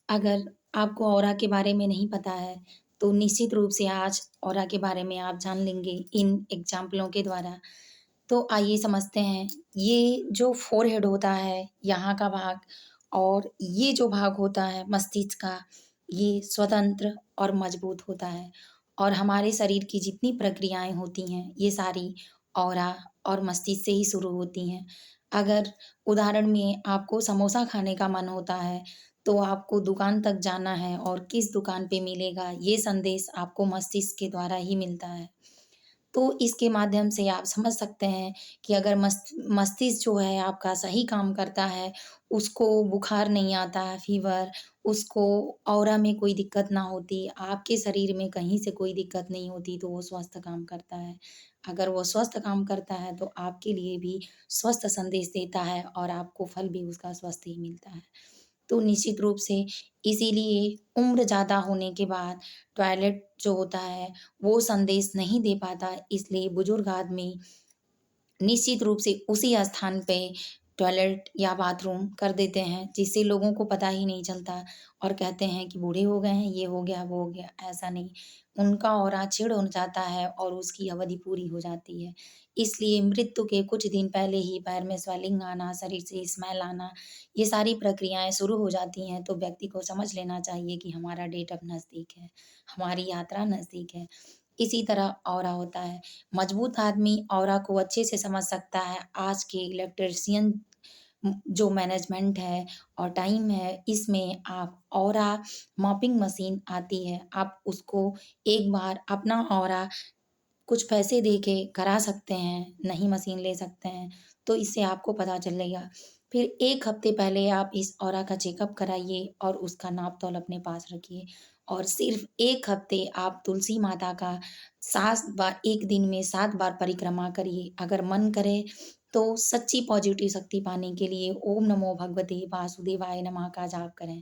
अगर आपको ऑरा के बारे में नहीं पता है, तो निश्चित रूप से आज ऑरा के बारे में आप जान लेंगे इन एग्ज़ाम्पलों के द्वारा। तो आइए समझते हैं, ये जो फ़ोरहेड होता है, यहाँ का भाग और ये जो भाग होता है मस्तिष्क का, ये स्वतंत्र और मज़बूत होता है और हमारे शरीर की जितनी प्रक्रियाएँ होती हैं, ये सारी ऑरा और मस्तिष्क से ही शुरू होती हैं। अगर उदाहरण में आपको समोसा खाने का मन होता है, तो आपको दुकान तक जाना है और किस दुकान पे मिलेगा, ये संदेश आपको मस्तिष्क के द्वारा ही मिलता है। तो इसके माध्यम से आप समझ सकते हैं कि अगर मस्तिष्क जो है आपका सही काम करता है, उसको बुखार नहीं आता है, फ़ीवर, उसको ऑरा में कोई दिक्कत ना होती, आपके शरीर में कहीं से कोई दिक्कत नहीं होती, तो वो स्वस्थ काम करता है। अगर वो स्वस्थ काम करता है, तो आपके लिए भी स्वस्थ संदेश देता है और आपको फल भी उसका स्वस्थ ही मिलता है। तो निश्चित रूप से इसीलिए उम्र ज़्यादा होने के बाद टॉयलेट जो होता है, वो संदेश नहीं दे पाता, इसलिए बुजुर्ग आदमी निश्चित रूप से उसी स्थान पे टॉयलेट या बाथरूम कर देते हैं, जिससे लोगों को पता ही नहीं चलता और कहते हैं कि बूढ़े हो गए हैं, ये हो गया, वो हो गया, ऐसा नहीं। उनका ऑरा क्षीण हो जाता है और उसकी अवधि पूरी हो जाती है। इसलिए मृत्यु के कुछ दिन पहले ही पैर में स्वेलिंग आना, शरीर से स्मेल आना, ये सारी प्रक्रियाएँ शुरू हो जाती हैं, तो व्यक्ति को समझ लेना चाहिए कि हमारा डेट अब नज़दीक है, हमारी यात्रा नज़दीक है। इसी तरह ऑरा होता है। मजबूत आदमी ऑरा को अच्छे से समझ सकता है। आज के इलेक्ट्रीशियन जो मैनेजमेंट है और टाइम है, इसमें आप ऑरा मॉपिंग मशीन आती है। आप उसको एक बार अपना ऑरा कुछ पैसे दे के करा सकते हैं, नई मशीन ले सकते हैं, तो इससे आपको पता चलेगा। फिर 1 हफ्ते पहले आप इस ऑरा का चेकअप कराइए और उसका नाप-तौल अपने पास रखिए और सिर्फ़ 1 हफ्ते आप तुलसी माता का 7 बार 1 दिन में 7 बार परिक्रमा करिए। अगर मन करे तो सच्ची पॉज़िटिव शक्ति पाने के लिए ओम नमो भगवते वासुदेवाय नमः का जाप करें।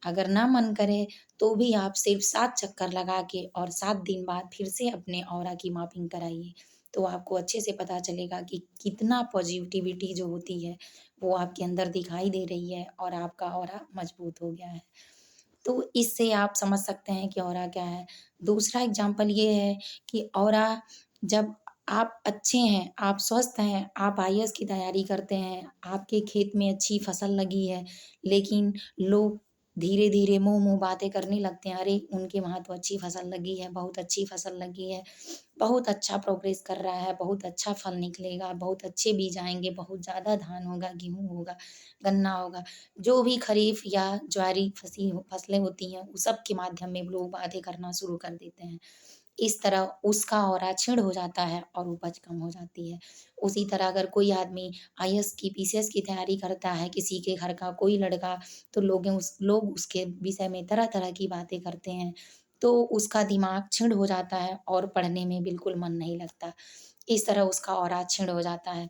अगर ना मन करे तो भी आप सिर्फ़ 7 चक्कर लगा के और 7 दिन बाद फिर से अपने ऑरा की मापिंग कराइए। तो आपको अच्छे से पता चलेगा कि कितना पॉज़िटिविटी जो होती है, वो आपके अंदर दिखाई दे रही है और आपका ऑरा मज़बूत हो गया है। तो इससे आप समझ सकते हैं कि ऑरा क्या है। दूसरा एग्ज़ाम्पल ये है कि ऑरा जब आप अच्छे हैं, आप स्वस्थ हैं, आप आईएएस की तैयारी करते हैं, आपके खेत में अच्छी फसल लगी है, लेकिन लोग धीरे-धीरे मुँह-मुँह बातें करने लगते हैं, अरे! उनके वहाँ तो अच्छी फसल लगी है, बहुत अच्छी फसल लगी है, बहुत अच्छा प्रोग्रेस कर रहा है, बहुत अच्छा फल निकलेगा, बहुत अच्छे बीज आएँगे, बहुत ज़्यादा धान होगा, गेहूँ होगा, गन्ना होगा। जो भी खरीफ या ज्वारी फसलें होती हैं, उस सब के माध्यम में लोग बातें करना शुरू कर देते हैं। इस तरह उसका ऑरा क्षीण हो जाता है और उपज कम हो जाती है। उसी तरह अगर कोई आदमी आईएएस की, पीसीएस की तैयारी करता है, किसी के घर का कोई लड़का, तो लोग उसके विषय में तरह-तरह की बातें करते हैं, तो उसका दिमाग क्षीण हो जाता है और पढ़ने में बिल्कुल मन नहीं लगता। इस तरह उसका ऑरा क्षीण हो जाता है।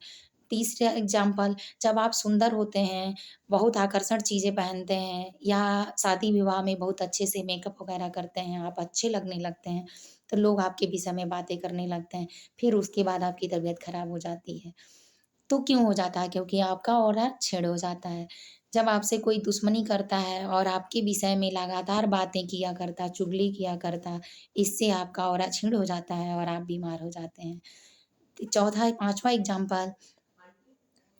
तीसरा एग्ज़ाम्पल जब आप सुंदर होते हैं, बहुत आकर्षक चीज़ें पहनते हैं या शादी-विवाह में बहुत अच्छे से मेकअप वगैरह करते हैं, आप अच्छे लगने लगते हैं, तो लोग आपके विषय में बातें करने लगते हैं। फिर उसके बाद आपकी तबीयत खराब हो जाती है। तो क्यों हो जाता है? क्योंकि आपका ऑरा क्षीण हो जाता है। जब आपसे कोई दुश्मनी करता है और आपके विषय में लगातार बातें किया करता, चुगली किया करता, इससे आपका ऑरा क्षीण हो जाता है और आप बीमार हो जाते हैं। चौथा 5वां एग्ज़ाम्पल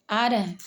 आ रहे हैं।